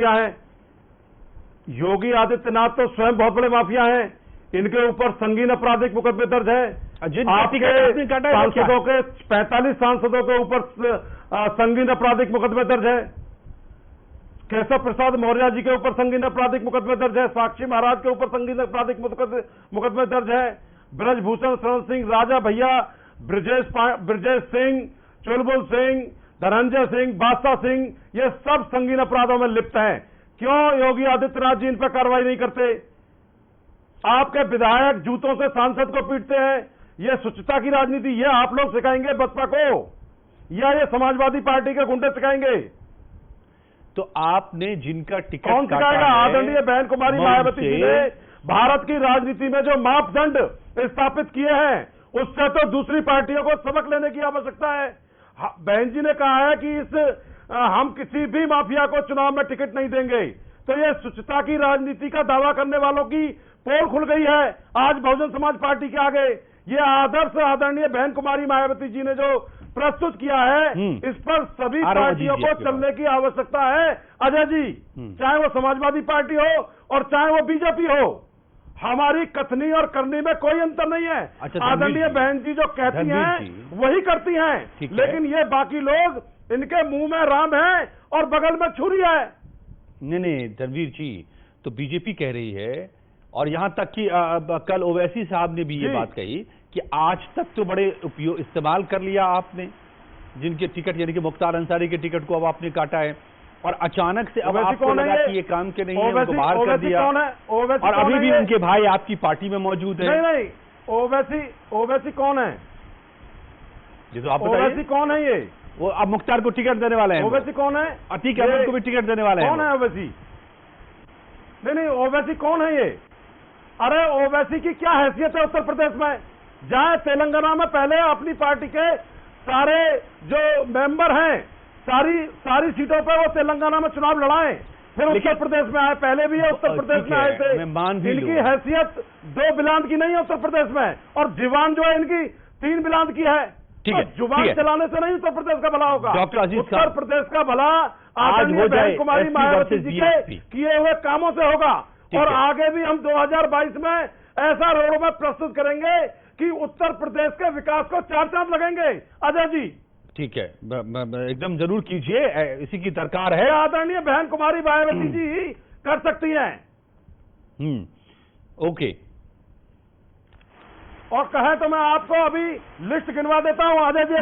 Mafia है। योगी आदित्यनाथ तो स्वयं बहुत बड़े माफिया हैं। इनके ऊपर संगीन आपराधिक मुकदमे दर्ज है। आपके सांसदों के 45 सांसदों के ऊपर संगीन आपराधिक मुकदमे दर्ज है। केशव प्रसाद मौर्य जी के ऊपर संगीन आपराधिक मुकदमे दर्ज है। साक्षी महाराज के ऊपर संगीन आपराधिक मुकदमे दर्ज है। ब्रजभूषण शरण सिंह, राजा भैया, ब्रजेश सिंह, चुलबुल सिंह, धनंजय सिंह, बादशाह सिंह, ये सब संगीन अपराधों में लिप्त हैं। क्यों योगी आदित्यनाथ जी इन पर कार्रवाई नहीं करते? आपके विधायक जूतों से सांसद को पीटते हैं। यह स्वच्छता की राजनीति ये आप लोग सिखाएंगे बसपा को, या ये समाजवादी पार्टी के गुंडे सिखाएंगे? तो आपने जिनका टिकट कौन सिखाएगा? आदरणीय बहन कुमारी मायावती जी ने भारत की राजनीति में जो मापदंड स्थापित किए हैं, उससे तो दूसरी पार्टियों को सबक लेने की आवश्यकता है। बहन जी ने कहा है कि हम किसी भी माफिया को चुनाव में टिकट नहीं देंगे। तो ये स्वच्छता की राजनीति का दावा करने वालों की पोल खुल गई है आज बहुजन समाज पार्टी के आगे। ये आदर्श आदरणीय बहन कुमारी मायावती जी ने जो प्रस्तुत किया है, इस पर सभी पार्टियों को चलने की आवश्यकता है। अजय जी, चाहे वो समाजवादी पार्टी हो और चाहे वो बीजेपी हो, हमारी कथनी और करनी में कोई अंतर नहीं है। आदरणीय बहन जी जो कहती हैं वही करती हैं, लेकिन ये बाकी लोग, इनके मुंह में राम है और बगल में छुरी है। नहीं रणवीर जी, तो बीजेपी कह रही है, और यहां तक कि कल ओवैसी साहब ने भी ये बात कही कि आज तक तो बड़े इस्तेमाल कर लिया आपने जिनके टिकट, यानी कि मुख्तार अंसारी के टिकट को अब आपने काटा है, और अचानक से अब आपको लगा कि ये काम के नहीं है, उनको बाहर कर दिया, और अभी भी उनके भाई आपकी पार्टी में मौजूद है। नहीं, ओवैसी कौन है? जी तो आप बताइए, ओवैसी कौन है? ये वो अब मुख्तार को टिकट देने वाले हैं। ओवैसी कौन है? अतीक अहमद को भी टिकट देने वाले हैं। कौन है ओवैसी? नहीं, ओवैसी कौन है ये? अरे ओवैसी की क्या हैसियत है उत्तर प्रदेश में? जहां तेलंगाना में पहले अपनी पार्टी के सारे जो मेंबर हैं, सारी सीटों पर वो तेलंगाना में चुनाव लड़ाए, फिर उत्तर प्रदेश में आए। पहले भी ये उत्तर प्रदेश में आए थे। इनकी हैसियत 2 बिलांद की नहीं है उत्तर प्रदेश में, और जीवान जो है इनकी 3 बिलांद की है। तो जुबान चलाने से नहीं उत्तर प्रदेश का भला होगा। उत्तर प्रदेश का भला आदरणीय बहन कुमारी मायावती जी के किए हुए कामों से होगा। और आगे भी हम 2022 में ऐसा रोड मैप प्रस्तुत करेंगे कि उत्तर प्रदेश के विकास को 4 चांद लगेंगे। अजय जी, ठीक है, एकदम जरूर कीजिए, इसी की दरकार है। आदरणीय बहन कुमारी मायावती जी कर सकती हैं। ओके, और कहे तो मैं आपको अभी लिस्ट गिनवा देता हूं। अजय जी,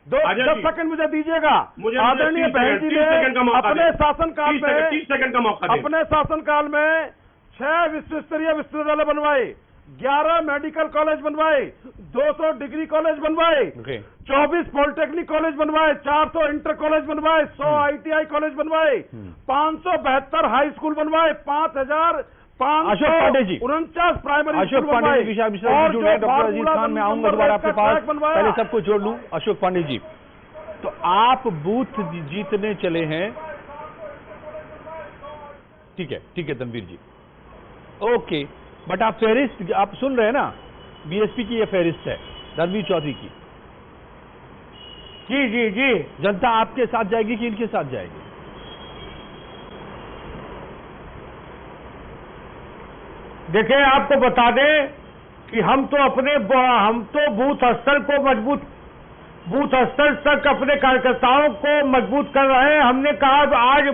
10 सेकंड मुझे दीजिएगा। आदरणीय बहन जी ने अपने शासनकाल में 30 सेकंड का मौका अपने शासनकाल में 6 विश्व स्तरीय विश्वविद्यालय बनवाए, 11 मेडिकल कॉलेज बनवाए, 200 डिग्री कॉलेज बनवाए, 24 पॉलिटेक्निक कॉलेज बनवाए, 400 इंटर कॉलेज बनवाए, 100 ITI कॉलेज बनवाए, 572 हाई स्कूल बनवाए, 5549 प्राइमरी स्कूल बनवाए। और डॉक्टर अजीज खान, मैं आऊंगा दोबारा आपके पास, पहले सबको जोड़ लूं। अशोक पांडे जी, तो आप बूथ जीतने चले हैं, ठीक है तनवीर जी, ओके, बट आप फहरिस्त आप सुन रहे हैं ना, बीएसपी की ये फहरिस्त है रणवीर चौधरी की। जी, जनता आपके साथ जाएगी कि इनके साथ जाएगी? देखिए, आपको बता दें कि हम तो बूथ स्तर को मजबूत, बूथ स्तर तक अपने कार्यकर्ताओं को मजबूत कर रहे हैं। हमने कहा आज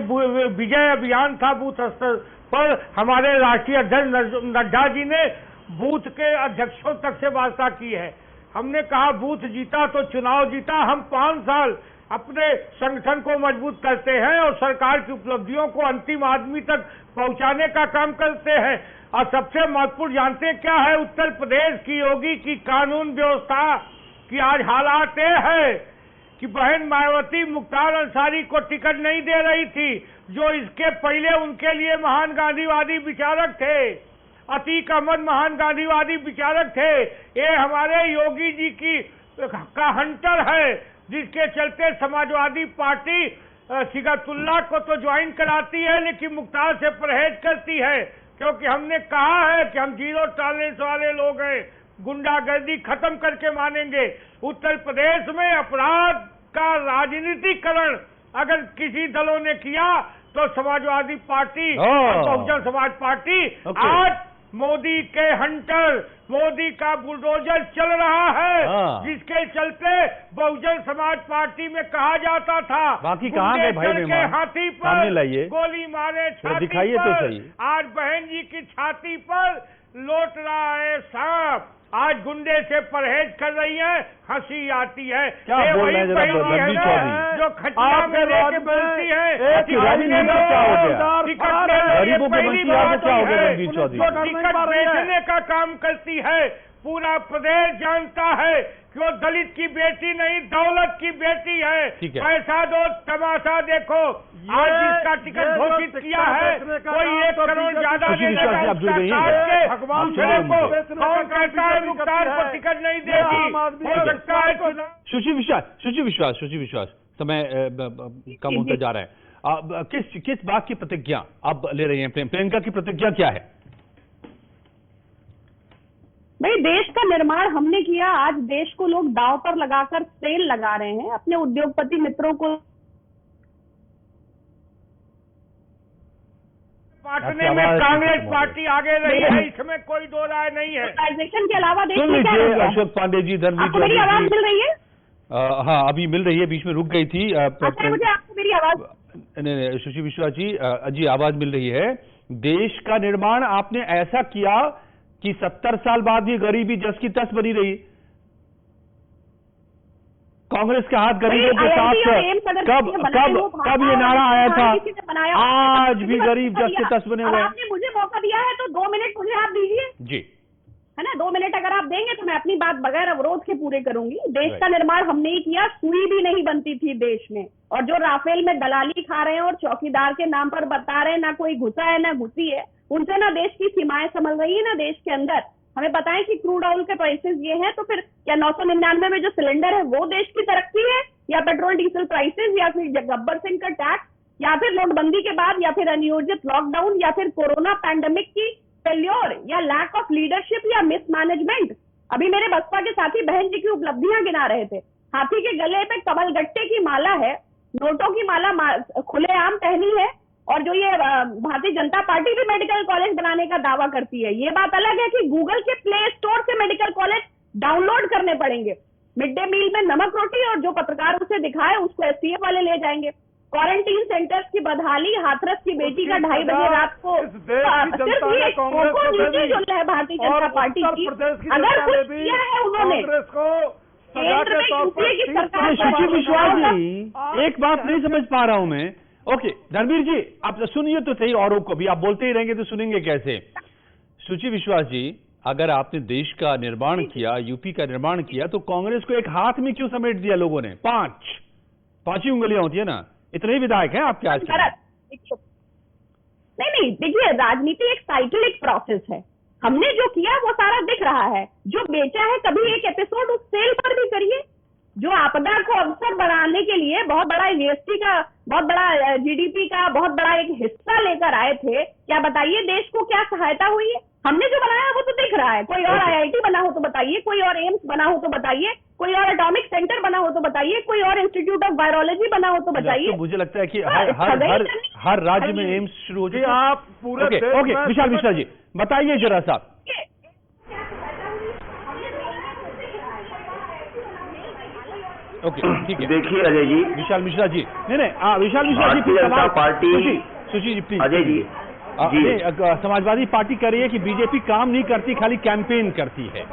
विजय अभियान था बूथ स्तर पर, हमारे राष्ट्रीय अध्यक्ष नड्डा जी ने बूथ के अध्यक्षों तक से वार्ता की है। हमने कहा बूथ जीता तो चुनाव जीता। हम 5 साल अपने संगठन को मजबूत करते हैं और सरकार की उपलब्धियों को अंतिम आदमी तक पहुंचाने का काम करते हैं। और सबसे महत्वपूर्ण जानते हैं क्या है उत्तर प्रदेश की योगी की कानून व्यवस्था की आज हालात ये है कि बहन मायावती मुख्तार अंसारी को टिकट नहीं दे रही थी, जो इसके पहले उनके लिए महान गांधीवादी विचारक थे। अतीक अहमद महान गांधीवादी विचारक थे। ये हमारे योगी जी का हंटर है, जिसके चलते समाजवादी पार्टी सिगतुल्लाह को तो ज्वाइन कराती है, लेकिन मुख्तार से परहेज करती है, क्योंकि हमने कहा है कि हम 0 टॉलरेंस वाले लोग हैं, गुंडागर्दी खत्म करके मानेंगे। उत्तर प्रदेश में अपराध का राजनीतिकरण अगर किसी दलों ने किया तो समाजवादी पार्टी और बहुजन समाज पार्टी आज मोदी के हंटर, मोदी का बुलडोजर चल रहा है, जिसके चलते बहुजन समाज पार्टी में कहा जाता था बाकी कहाँ गए भाई के हाथी पर गोली मारे छाती दिखाइए तो सही। आज बहन जी की छाती पर लौट रहा है सांप। आज गुंडे से परहेज कर रही है, हंसी आती है। क्या बोल रहे हैं जरा रणवीर चौधरी, जो खटिया में लेके बोलती है गरीबों के मंत्री आज क्या हो गया रणवीर चौधरी, जो टिकट बेचने का काम करती है, पूरा प्रदेश जानता है कि वो दलित की बेटी नहीं, दौलत की बेटी है। पैसा दो, तमाशा देखो। आज जिसका टिकट घोषित किया है, कोई 1 करोड़ ज्यादा भगवान कौन कहता है मुख्तार को टिकट नहीं देगी? हो सकता है शुचि विश्वास समय कम होता जा रहा है। किस बात की प्रतिज्ञा अब ले रही हैं प्रियंका की प्रतिज्ञा क्या है? भाई देश का निर्माण हमने किया, आज देश को लोग दांव पर लगाकर सेल लगा रहे हैं। अपने उद्योगपति मित्रों को बांटने में कांग्रेस पार्टी आगे रही है, इसमें कोई दो राय नहीं है। प्राइवेटाइजेशन के अलावा देश में क्या रह गया? अशोक पांडे जी, धर्मवीर चौधरी, मेरी आवाज मिल रही है? हाँ अभी मिल रही है, बीच में रुक गई थी। मुझे आपको मेरी आवाज नहीं सुशी विश्वास जी आवाज मिल रही है। देश का निर्माण आपने ऐसा किया कि 70 साल बाद भी गरीबी जस की तस बनी रही। कांग्रेस के हाथ गरीबों के साथ कब ये नारा आया था? आज भी गरीब जस के तस बने हुए। आपने मुझे मौका दिया है तो 2 मिनट मुझे आप दीजिए जी, है ना। 2 मिनट अगर आप देंगे तो मैं अपनी बात बगैर अवरोध के पूरे करूंगी। देश का निर्माण हमने ही किया, सुई भी नहीं बनती थी देश में। और जो राफेल में दलाली खा रहे हैं और चौकीदार के नाम पर बता रहे हैं ना कोई घुसा है ना घुसी है, उनसे ना देश की सीमाएं संभल रही है ना देश के अंदर। हमें बताएं कि क्रूड ऑयल के प्राइसेस ये हैं, तो फिर क्या 999 में जो सिलेंडर है वो देश की तरक्की है, या पेट्रोल डीजल प्राइसेस, या फिर गब्बर सिंह का टैक्स, या फिर नोटबंदी के बाद, या फिर अनियोजित लॉकडाउन, या फिर कोरोना पैंडेमिक की फेल्योर, या लैक ऑफ लीडरशिप, या मिसमैनेजमेंट? अभी मेरे बसपा के साथी बहन जी की उपलब्धियां गिना रहे थे। हाथी के गले पे कमलगट्टे की माला है, नोटों की माला खुलेआम पहनी है, और जो ये भारतीय जनता पार्टी भी मेडिकल कॉलेज बनाने का दावा करती है। ये बात अलग है कि गूगल के प्ले स्टोर से मेडिकल कॉलेज डाउनलोड करने पड़ेंगे। मिड डे मील में नमक रोटी, और जो पत्रकार उसे दिखाए उसको एसटीएफ वाले ले जाएंगे। क्वारंटीन सेंटर्स की बदहाली, हाथरस की बेटी का 2:30 बजे रात को सिर्फ ये कोको नीति जो है भारतीय जनता पार्टी की, अगर कुछ किया है उन्होंने केंद्र में यूपीए की सरकार। शुचि विश्वास जी, एक बात नहीं समझ पा रहा हूं मैं। ओके रणवीर जी, आप सुनिए तो सही, औरों को भी आप बोलते ही रहेंगे तो सुनेंगे कैसे? शुचि विश्वास जी, अगर आपने देश का निर्माण किया, यूपी का निर्माण किया, तो कांग्रेस को एक हाथ में क्यों समेट दिया लोगों ने? 5 ही उंगलियां होती है ना, इतने ही विधायक हैं आपके आज के? नहीं, देखिए राजनीति एक साइक्लिक प्रोसेस है। हमने जो किया वो सारा दिख रहा है। जो बेचा है, कभी एक एपिसोड उस सेल पर भी करिए। जो आपदा को अवसर बनाने के लिए बहुत बड़ा जीएसटी का, बहुत बड़ा जीडीपी का बहुत बड़ा एक हिस्सा लेकर आए थे, क्या बताइए देश को क्या सहायता हुई है? हमने जो बनाया वो तो दिख रहा है। कोई और आईआईटी बना हो तो बताइए, कोई और एम्स बना हो तो बताइए, कोई और एटॉमिक सेंटर बना हो तो बताइए, कोई और इंस्टीट्यूट ऑफ वायरोलॉजी बना हो तो बताइए। तो मुझे लगता है कि हर राज्य में एम्स शुरू हो जाए। आप पूरे ओके विशाल मिश्रा जी बताइए जरा सा। ओके ठीक है, देखिए अजय जी, विशाल मिश्रा जी, नहीं विशाल मिश्रा जी, भारतीय जनता पार्टी, सुशी जी प्लीज। अजय जी, समाजवादी पार्टी कह रही है कि बीजेपी काम नहीं करती, खाली कैंपेन करती है।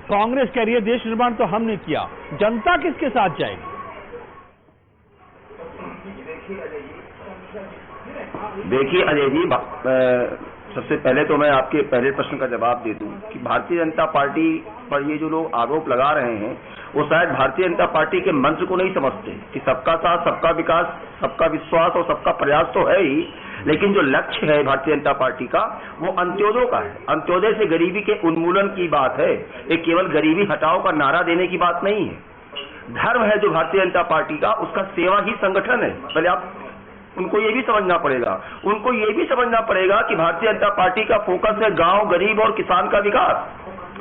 कांग्रेस कह रही है देश निर्माण तो हमने किया। जनता किसके साथ जाएगी? देखिए अजय जी, सबसे पहले तो मैं आपके पहले प्रश्न का जवाब दे दूं कि भारतीय जनता पार्टी पर ये जो लोग आरोप लगा रहे हैं वो शायद भारतीय जनता पार्टी के मंत्र को नहीं समझते कि सबका साथ, सबका विकास, सबका विश्वास और सबका प्रयास तो है ही, लेकिन जो लक्ष्य है भारतीय जनता पार्टी का वो अंत्योदय का है। अंत्योदय से गरीबी के उन्मूलन की बात है, ये केवल गरीबी हटाओ का नारा देने की बात नहीं है। धर्म है जो भारतीय जनता पार्टी का, उसका सेवा ही संगठन है। पहले आप उनको ये भी समझना पड़ेगा, उनको ये भी समझना पड़ेगा कि भारतीय जनता पार्टी का फोकस है गांव, गरीब और किसान का विकास।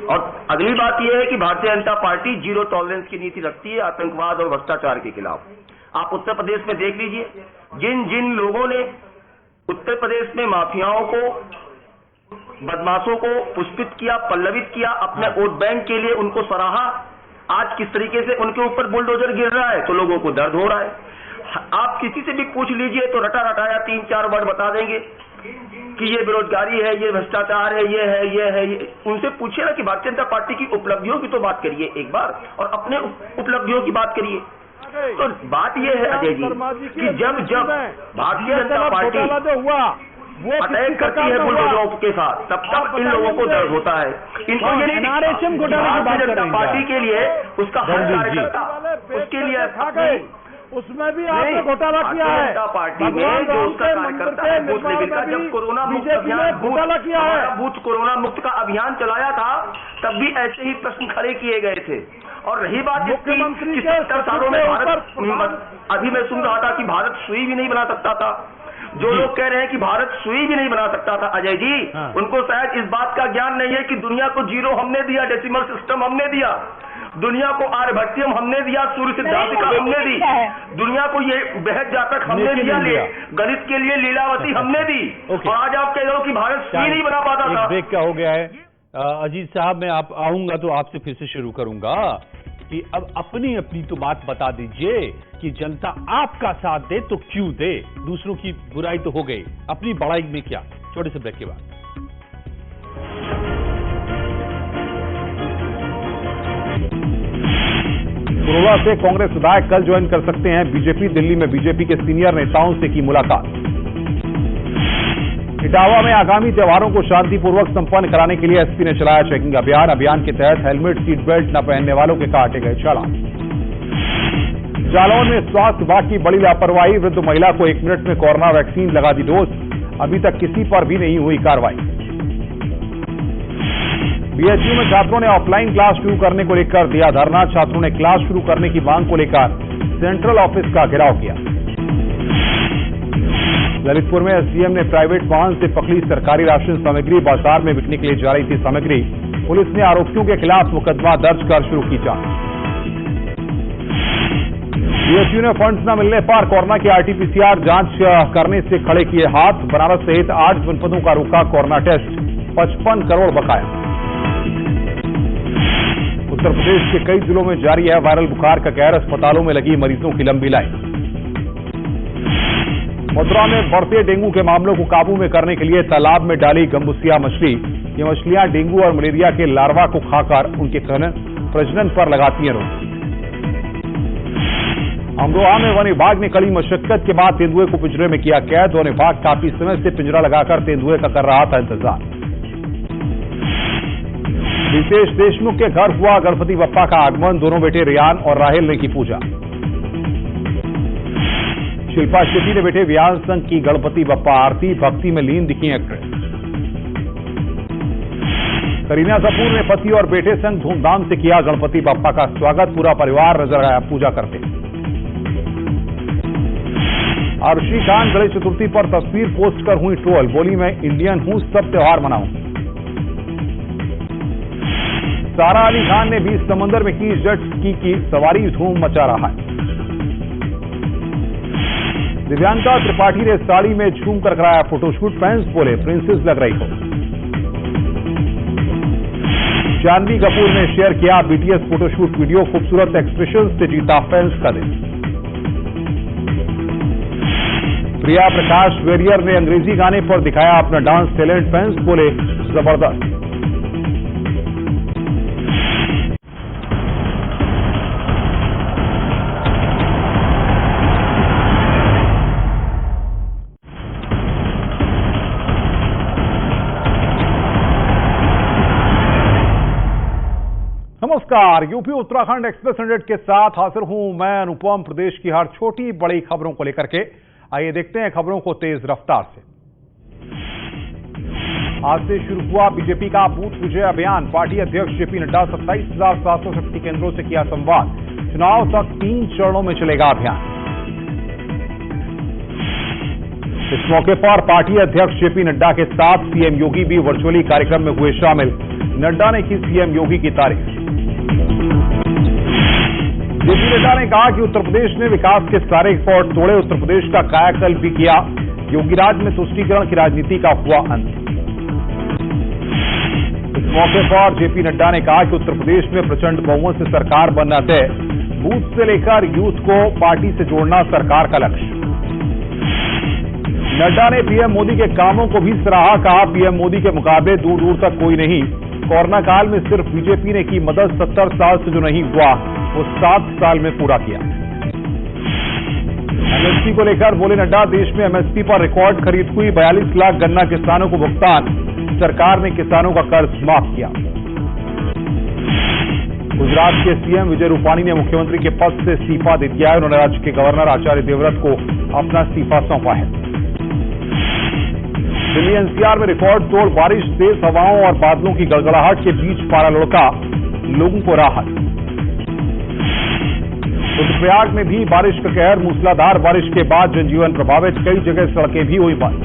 और अगली बात यह है कि भारतीय जनता पार्टी जीरो टॉलरेंस की नीति रखती है आतंकवाद और भ्रष्टाचार के खिलाफ। आप उत्तर प्रदेश में देख लीजिए, जिन जिन लोगों ने उत्तर प्रदेश में माफियाओं को, बदमाशों को पुष्पित किया, पल्लवित किया, अपने वोट बैंक के लिए उनको सराहा, आज किस तरीके से उनके ऊपर बुलडोजर गिर रहा है तो लोगों को दर्द हो रहा है। आप किसी से भी पूछ लीजिए तो रटा रटाया 3-4 वर्ड बता देंगे कि ये बेरोजगारी है, ये भ्रष्टाचार है, ये है, ये है, ये। उनसे पूछिए ना कि भारतीय जनता पार्टी की उपलब्धियों की तो बात करिए एक बार, और अपने उपलब्धियों की बात करिए। तो बात ये है अजय जी कि जब जब भारतीय जनता पार्टी अटैक करती है बुलडोजरों के साथ, तब इन लोगों को दर्द होता है। इनको ये नहीं, भारतीय जनता पार्टी के लिए उसका हर कार्यकर्ता, उसके लिए उसमें भी आपने घोटाला किया है। जनता पार्टी में जो उसका कार्यकर्ता है बूथ लेवल का, जब कोरोना मुक्त अभियान, घोटाला किया है, बूथ कोरोना मुक्त का अभियान चलाया था, तब भी ऐसे ही प्रश्न खड़े किए गए थे। और रही बात इसकी 70 सालों में भारत, अभी मैं सुन रहा था कि भारत सुई भी नहीं बना सकता था। जो लोग कह रहे हैं कि भारत सुई भी नहीं बना सकता था अजय जी, उनको शायद इस बात का ज्ञान नहीं है कि दुनिया को 0 हमने दिया, डेसिमल सिस्टम हमने दिया, दुनिया को आर्यभट्टियम हमने दिया, सूर्य सिद्धांतिका हमने दी, दुनिया को ये बेहद जातक हमने दिया, गणित के लिए लीलावती हमने दी, और आज आप कह रहे हो कि भारत सुई नहीं बना पाता था। ब्रेक क्या हो गया है अजीत साहब, मैं आप आऊंगा तो आपसे फिर से शुरू करूंगा कि अब अपनी अपनी तो बात बता दीजिए कि जनता आपका साथ दे तो क्यों दे, दूसरों की बुराई तो हो गई, अपनी बड़ाई में क्या। छोटे से ब्रेक के बाद कोरोना से कांग्रेस विधायक कल ज्वाइन कर सकते हैं बीजेपी। दिल्ली में बीजेपी के सीनियर नेताओं से की मुलाकात। इटावा में आगामी त्योहारों को शांतिपूर्वक संपन्न कराने के लिए एसपी ने चलाया चेकिंग अभियान। अभियान के तहत हेलमेट, सीट बेल्ट न पहनने वालों के काटे गए चालान। जालौन में स्वास्थ्य विभाग की बड़ी लापरवाही, वृद्ध महिला को 1 मिनट में कोरोना वैक्सीन लगा दी डोज, अभी तक किसी पर भी नहीं हुई कार्रवाई। बीएचयू में छात्रों ने ऑफलाइन क्लास शुरू करने को लेकर दिया धरना। छात्रों ने क्लास शुरू करने की मांग को लेकर सेंट्रल ऑफिस का घेराव किया। ललितपुर में एसडीएम ने प्राइवेट वाहन से पकड़ी सरकारी राशन सामग्री, बाजार में बिकने के लिए जा रही थी सामग्री। पुलिस ने आरोपियों के खिलाफ मुकदमा दर्ज कर शुरू की जांच। बीएचयू ने फंड्स न मिलने पर कोरोना की आरटीपीसीआर जांच करने से खड़े किए हाथ। बनारस सहित 8 जनपदों का रुका कोरोना टेस्ट, 55 करोड़ बकाया। उत्तर प्रदेश के कई जिलों में जारी है वायरल बुखार का कहर, अस्पतालों में लगी मरीजों की लंबी लाइन। मथुरा में बढ़ते डेंगू के मामलों को काबू में करने के लिए तालाब में डाली गंबुसिया मछली। ये मछलियां डेंगू और मलेरिया के लार्वा को खाकर उनके प्रजनन पर लगाती हैं रोक। अमरोहा में वन विभाग ने कड़ी मशक्कत के बाद तेंदुए को पिंजरे में किया कैद। वन विभाग काफी समय से पिंजरा लगाकर तेंदुए का कर रहा था इंतजार। रितेश देशमुख के घर हुआ गणपति बप्पा का आगमन। दोनों बेटे रियान और राहेल ने की पूजा। शिल्पा शेट्टी ने बेटे वियांश संग की गणपति बप्पा आरती, भक्ति में लीन दिखी एक्ट्रेस। करीना कपूर ने पति और बेटे संग धूमधाम से किया गणपति बप्पा का स्वागत। पूरा परिवार नजर आया पूजा करते। आरुषि खान गणेश चतुर्थी पर तस्वीर पोस्ट कर हुई ट्रोल, बोली मैं इंडियन हूं, सब त्योहार मनाऊं। सारा अली खान ने भी समंदर में की जेट स्की की सवारी, धूम मचा रहा है। दिव्यांका त्रिपाठी ने साड़ी में झूम कर कराया फोटोशूट, फैंस बोले प्रिंसेस लग रही हो। जानवी कपूर ने शेयर किया बीटीएस फोटोशूट वीडियो, खूबसूरत एक्सप्रेशन से जीता फैंस का दिल। प्रिया प्रकाश वेरियर ने अंग्रेजी गाने पर दिखाया अपना डांस टैलेंट, फैंस बोले जबरदस्त। नमस्कार, यूपी उत्तराखंड एक्सप्रेस 100 के साथ हाजिर हूं मैं अनुपम, प्रदेश की हर छोटी बड़ी खबरों को लेकर के। आइए देखते हैं खबरों को तेज रफ्तार से। आज से शुरू हुआ बीजेपी का बूथ विजय अभियान। पार्टी अध्यक्ष जेपी नड्डा 27,700 शक्ति केंद्रों से किया संवाद। चुनाव तक 3 चरणों में चलेगा अभियान। इस मौके पर पार्टी अध्यक्ष जेपी नड्डा के साथ सीएम योगी भी वर्चुअली कार्यक्रम में हुए शामिल। नड्डा ने की सीएम योगी की तारीफ। जेपी नड्डा ने कहा कि उत्तर प्रदेश ने विकास के सारे रिकॉर्ड तोड़े, उत्तर प्रदेश का कायाकल्प भी किया, योगी राज में तुष्टीकरण की राजनीति का हुआ अंत। इस मौके पर जेपी नड्डा ने कहा कि उत्तर प्रदेश में प्रचंड बहुमत से सरकार बनना तय, बूथ से लेकर यूथ को पार्टी से जोड़ना सरकार का लक्ष्य। नड्डा ने पीएम मोदी के कामों को भी सराहा, कहा पीएम मोदी के मुकाबले दूर दूर तक कोई नहीं, कोरोना काल में सिर्फ बीजेपी ने की मदद 70 साल से जो नहीं हुआ वो 7 साल में पूरा किया। एमएसपी को लेकर बोले नड्डा, देश में एमएसपी पर रिकॉर्ड खरीद हुई, 42 लाख गन्ना किसानों को भुगतान, सरकार ने किसानों का कर्ज माफ किया। गुजरात के सीएम विजय रूपाणी ने मुख्यमंत्री के पद से इस्तीफा दे दिया है, उन्होंने राज्य के गवर्नर आचार्य देवव्रत को अपना इस्तीफा सौंपा है। दिल्ली एनसीआर में रिकॉर्ड तोड़ बारिश, तेज हवाओं और बादलों की गड़गड़ाहट के बीच पारा लुढ़का, लोगों को राहत। रुद्रप्रयाग में भी बारिश का कहर, मूसलाधार बारिश के बाद जनजीवन प्रभावित, कई जगह सड़कें भी हुई बंद।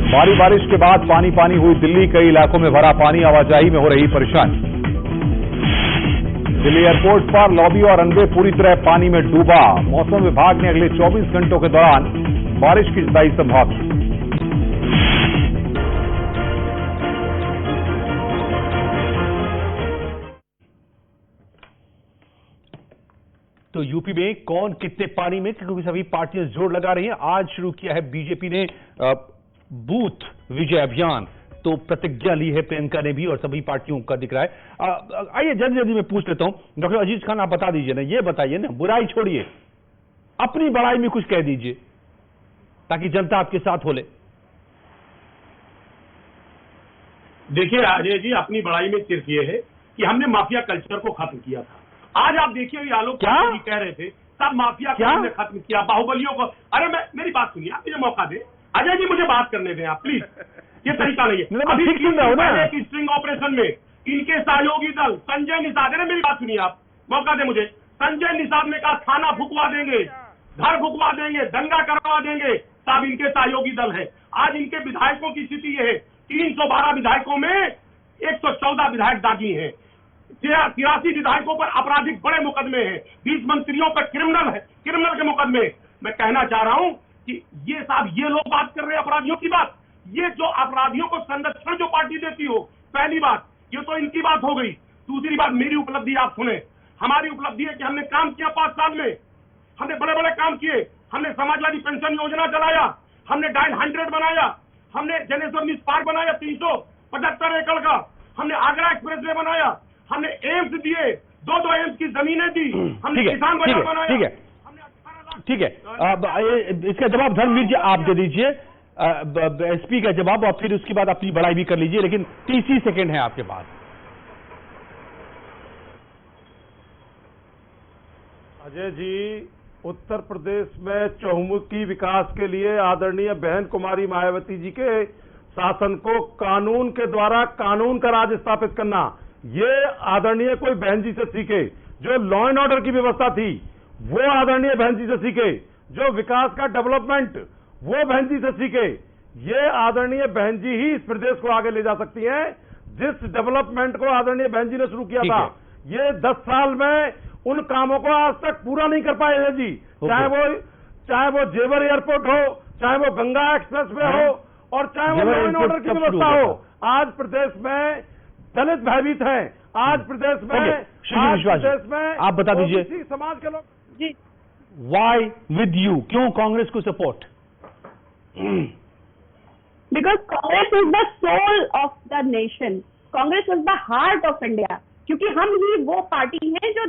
भारी बारिश के बाद पानी पानी हुई दिल्ली, कई इलाकों में भरा पानी, आवाजाही में हो रही परेशानी। दिल्ली एयरपोर्ट पर लॉबी और रनवे पूरी तरह पानी में डूबा, मौसम विभाग ने अगले 24 घंटों के दौरान बारिश की जताई संभावना। तो यूपी में कौन कितने पानी में, क्योंकि सभी पार्टियां जोर लगा रही हैं। आज शुरू किया है बीजेपी ने बूथ विजय अभियान, तो प्रतिज्ञा ली है प्रियंका ने भी और सभी पार्टियों का दिख रहा है। आइए जल्दी जल्दी मैं पूछ लेता हूं, डॉक्टर अजीज खान आप बता दीजिए ना, ये बताइए ना, बुराई छोड़िए, अपनी बड़ाई में कुछ कह दीजिए ताकि जनता आपके साथ हो ले। देखिए अजय जी, अपनी बड़ाई में सिर्फ ये है कि हमने माफिया कल्चर को खत्म किया था। आज आप देखिए ये आलोक जी कह रहे थे सब माफिया को हमने खत्म किया, बाहुबलियों को। अरे मेरी बात सुनिए, आप मुझे मौका दें। अजय जी मुझे बात करने दें आप प्लीज, ये तरीका नहीं है। अभी एक स्ट्रिंग ऑपरेशन में इनके सहयोगी दल संजय निषाद, मेरी बात सुनिए आप, मौका दें मुझे। संजय निषाद ने कहा थाना फुकवा देंगे, घर फुकवा देंगे, दंगा करवा देंगे, सब इनके सहयोगी दल है। आज इनके विधायकों की स्थिति ये है, 312 विधायकों में 114 विधायक दागी हैं, 83 विधायकों पर आपराधिक बड़े मुकदमे हैं, 20 मंत्रियों पर क्रिमिनल के मुकदमे। मैं कहना चाह रहा हूं कि ये साहब ये लोग बात कर रहे हैं अपराधियों की बात, ये जो अपराधियों को संरक्षण जो पार्टी देती हो, पहली बात ये तो इनकी बात हो गई। दूसरी बात मेरी उपलब्धि आप सुने, हमारी उपलब्धि है कि हमने काम किया 5 साल में, हमने बड़े बड़े काम किए, हमने समाजवादी पेंशन योजना चलाया, हमने डायल 100 बनाया, हमने जनेश्वर मिस पार्क बनाया 375 एकड़ का, हमने आगरा एक्सप्रेस वे बनाया, हमने एम्स दिए, 2 एम्स की जमीनें दी, हमने किसान बाजार बनाया। ठीक है, इसका जवाब धर्मवीर जी आप दे दीजिए, एसपी का जवाब, और फिर उसके बाद अपनी बड़ाई भी कर लीजिए, लेकिन 30 सेकंड है आपके पास। अजय जी, उत्तर प्रदेश में चहुमुखी विकास के लिए आदरणीय बहन कुमारी मायावती जी के शासन को कानून के द्वारा कानून का राज स्थापित करना, ये आदरणीय कोई बहन जी से सीखे। जो लॉ एंड ऑर्डर की व्यवस्था थी वो आदरणीय बहन जी से सीखे, जो विकास का डेवलपमेंट वो बहन जी से सीखे। ये आदरणीय बहन जी ही इस प्रदेश को आगे ले जा सकती हैं, जिस डेवलपमेंट को आदरणीय बहन जी ने शुरू किया था। ये 10 साल में उन कामों को आज तक पूरा नहीं कर पाए हैं जी, चाहे वो जेवर एयरपोर्ट हो, चाहे वो गंगा एक्सप्रेस वे हो, और चाहे वो लॉ एंड ऑर्डर की व्यवस्था हो। आज प्रदेश में दलित भयभीत हैं, आज प्रदेश में आप बता दीजिए समाज के लोग जी, वाई विद यू, क्यों कांग्रेस को support? Because Congress is the soul of the nation, Congress is the heart of India, क्योंकि हम ही वो पार्टी हैं जो